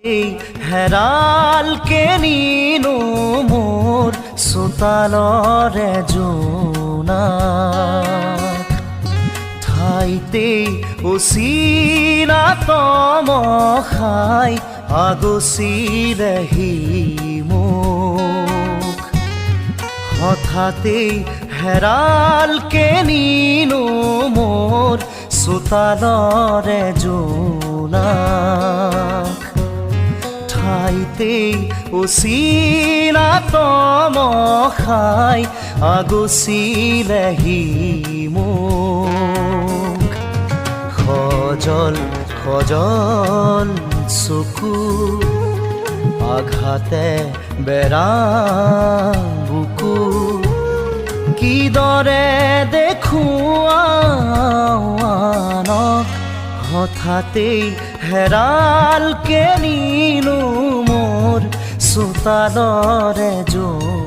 এই হেৰালকে নিনো মোৰ চোতালৰে জোনাক ঠাইতেই অচিনাতম খাই আগচিলেহি মোক হঠাতেই হেৰালকে নিনো মোৰ চোতালৰে জোনাক ঠাইতেই অচিনাতম খাই আগচিলেহি মোক খজল খজল চকু আঘাতে বেৰা বুকু কিদৰে দেখুৱানক হঠাতেই হেৰালকে নিনো মোৰ চোতালৰে জোনাক